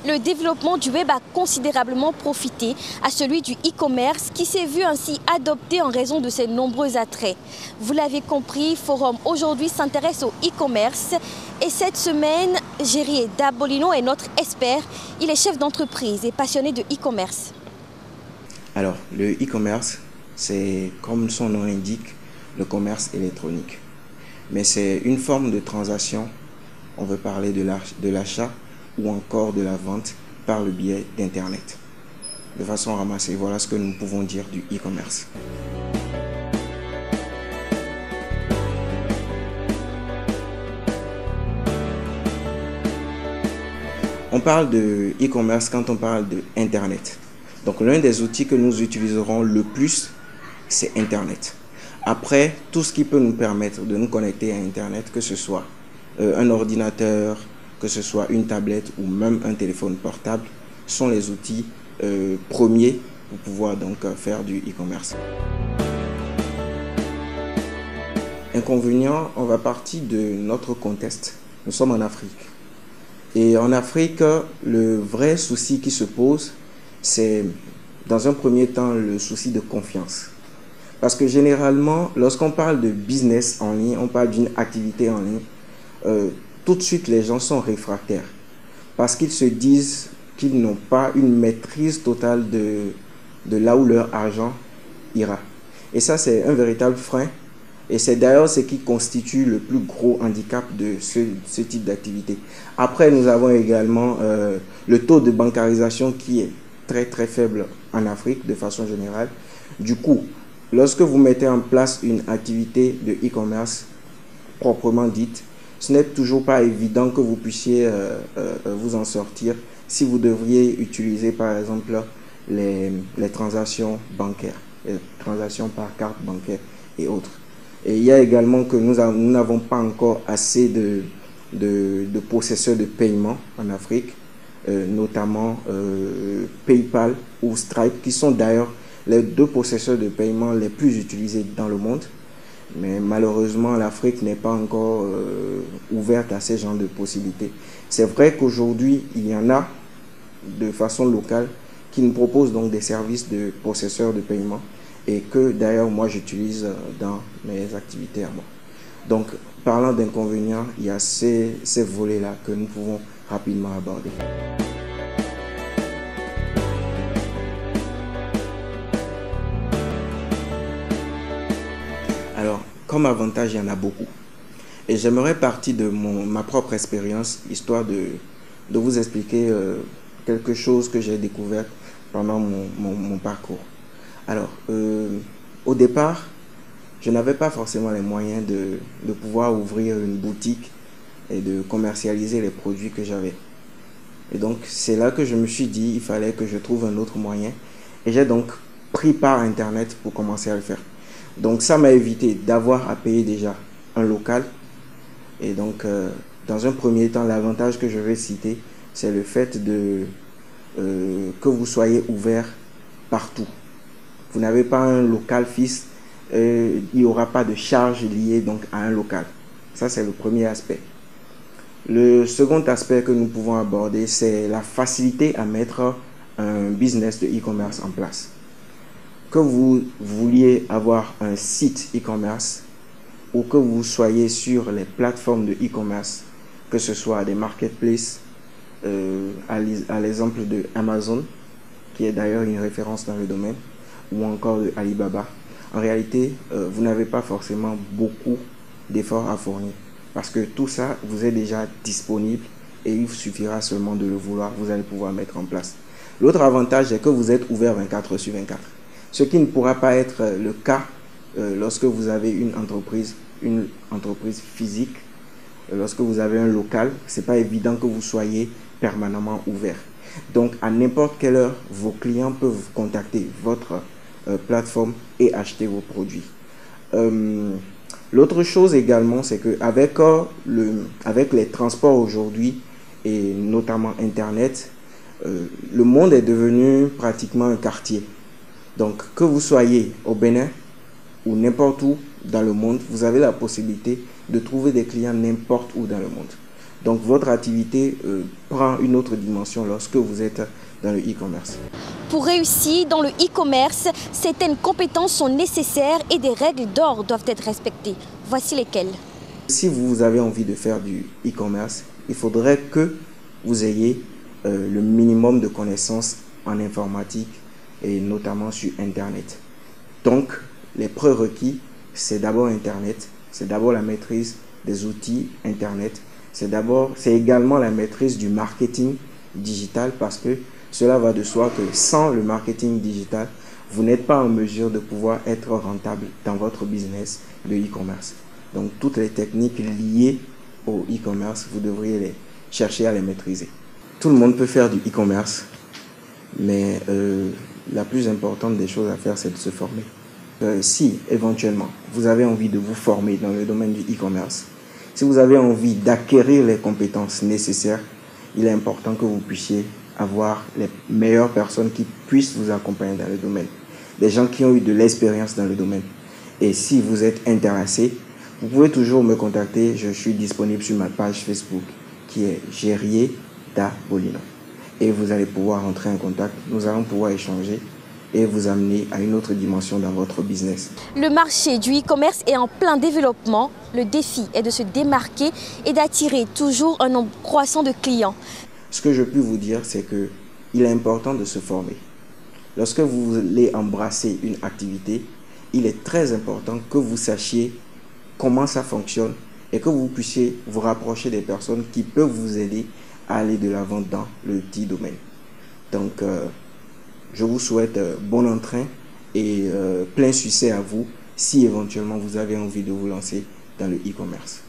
Le développement du web a considérablement profité à celui du e-commerce qui s'est vu ainsi adopté en raison de ses nombreux attraits. Vous l'avez compris, Forum aujourd'hui s'intéresse au e-commerce et cette semaine, Géry Dabolino est notre expert. Il est chef d'entreprise et passionné de e-commerce. Alors, le e-commerce, c'est comme son nom l'indique, le commerce électronique. Mais c'est une forme de transaction, on veut parler de l'achat ou encore de la vente par le biais d'Internet. De façon ramassée, voilà ce que nous pouvons dire du e-commerce. On parle de e-commerce quand on parle d'Internet. Donc l'un des outils que nous utiliserons le plus, c'est Internet. Après, tout ce qui peut nous permettre de nous connecter à Internet, que ce soit un ordinateur, que ce soit une tablette ou même un téléphone portable, sont les outils premiers pour pouvoir donc faire du e-commerce. Inconvénient, on va partir de notre contexte. Nous sommes en Afrique. Et en Afrique, le vrai souci qui se pose, c'est dans un premier temps le souci de confiance. Parce que généralement, lorsqu'on parle de business en ligne, on parle d'une activité en ligne, tout de suite les gens sont réfractaires. Parce qu'ils se disent qu'ils n'ont pas une maîtrise totale de là où leur argent ira. Et ça, c'est un véritable frein. Et c'est d'ailleurs ce qui constitue le plus gros handicap de ce type d'activité. Après, nous avons également le taux de bancarisation qui est très très faible en Afrique de façon générale. Du coup, lorsque vous mettez en place une activité de e-commerce proprement dite, ce n'est toujours pas évident que vous puissiez vous en sortir si vous devriez utiliser par exemple les transactions bancaires, les transactions par carte bancaire et autres. Et il y a également que nous n'avons pas encore assez de processeurs de paiement en Afrique, notamment PayPal ou Stripe, qui sont d'ailleurs les deux processeurs de paiement les plus utilisés dans le monde. Mais malheureusement, l'Afrique n'est pas encore ouverte à ce genre de possibilités. C'est vrai qu'aujourd'hui, il y en a de façon locale qui nous proposent donc des services de processeurs de paiement et que d'ailleurs moi j'utilise dans mes activités à moi. Donc, parlant d'inconvénients, il y a ces volets-là que nous pouvons rapidement aborder. Alors, comme avantage, il y en a beaucoup. Et j'aimerais partir de ma propre expérience, histoire de vous expliquer quelque chose que j'ai découvert pendant mon parcours. Alors, au départ, je n'avais pas forcément les moyens de pouvoir ouvrir une boutique et de commercialiser les produits que j'avais. Et donc, c'est là que je me suis dit, il fallait que je trouve un autre moyen. Et j'ai donc pris part Internet pour commencer à le faire. Donc, ça m'a évité d'avoir à payer déjà un local. Et donc, dans un premier temps, l'avantage que je vais citer, c'est le fait que vous soyez ouvert partout. Vous n'avez pas un local fixe, il n'y aura pas de charges liées donc à un local. Ça, c'est le premier aspect. Le second aspect que nous pouvons aborder, c'est la facilité à mettre un business de e-commerce en place. Que vous vouliez avoir un site e-commerce ou que vous soyez sur les plateformes de e-commerce, que ce soit des marketplaces, à l'exemple de Amazon, qui est d'ailleurs une référence dans le domaine, ou encore de Alibaba, en réalité, vous n'avez pas forcément beaucoup d'efforts à fournir. Parce que tout ça vous est déjà disponible et il suffira seulement de le vouloir, vous allez pouvoir mettre en place. L'autre avantage est que vous êtes ouvert 24/24. Ce qui ne pourra pas être le cas lorsque vous avez une entreprise physique. Lorsque vous avez un local, ce n'est pas évident que vous soyez permanemment ouvert. Donc, à n'importe quelle heure, vos clients peuvent vous contacter votre plateforme et acheter vos produits. L'autre chose également, c'est qu'avec avec les transports aujourd'hui et notamment Internet, le monde est devenu pratiquement un quartier. Donc, que vous soyez au Bénin ou n'importe où dans le monde, vous avez la possibilité de trouver des clients n'importe où dans le monde. Donc votre activité prend une autre dimension lorsque vous êtes dans le e-commerce. Pour réussir dans le e-commerce, certaines compétences sont nécessaires et des règles d'or doivent être respectées. Voici lesquelles. Si vous avez envie de faire du e-commerce, il faudrait que vous ayez le minimum de connaissances en informatique et notamment sur Internet. Donc, les prérequis, c'est d'abord Internet, c'est d'abord la maîtrise des outils Internet, c'est également la maîtrise du marketing digital parce que cela va de soi que sans le marketing digital, vous n'êtes pas en mesure de pouvoir être rentable dans votre business de e-commerce. Donc, toutes les techniques liées au e-commerce, vous devriez chercher à les maîtriser. Tout le monde peut faire du e-commerce, mais la plus importante des choses à faire, c'est de se former. Si, éventuellement, vous avez envie de vous former dans le domaine du e-commerce, si vous avez envie d'acquérir les compétences nécessaires, il est important que vous puissiez avoir les meilleures personnes qui puissent vous accompagner dans le domaine. Des gens qui ont eu de l'expérience dans le domaine. Et si vous êtes intéressé, vous pouvez toujours me contacter. Je suis disponible sur ma page Facebook qui est Gérier Da Bolino. Et vous allez pouvoir entrer en contact. Nous allons pouvoir échanger et vous amener à une autre dimension dans votre business. Le marché du e-commerce est en plein développement. Le défi est de se démarquer et d'attirer toujours un nombre croissant de clients. Ce que je peux vous dire, c'est qu'il est important de se former. Lorsque vous voulez embrasser une activité, il est très important que vous sachiez comment ça fonctionne et que vous puissiez vous rapprocher des personnes qui peuvent vous aider à aller de l'avant dans le dit domaine. Donc, je vous souhaite bon entrain et plein succès à vous si éventuellement vous avez envie de vous lancer dans le e-commerce.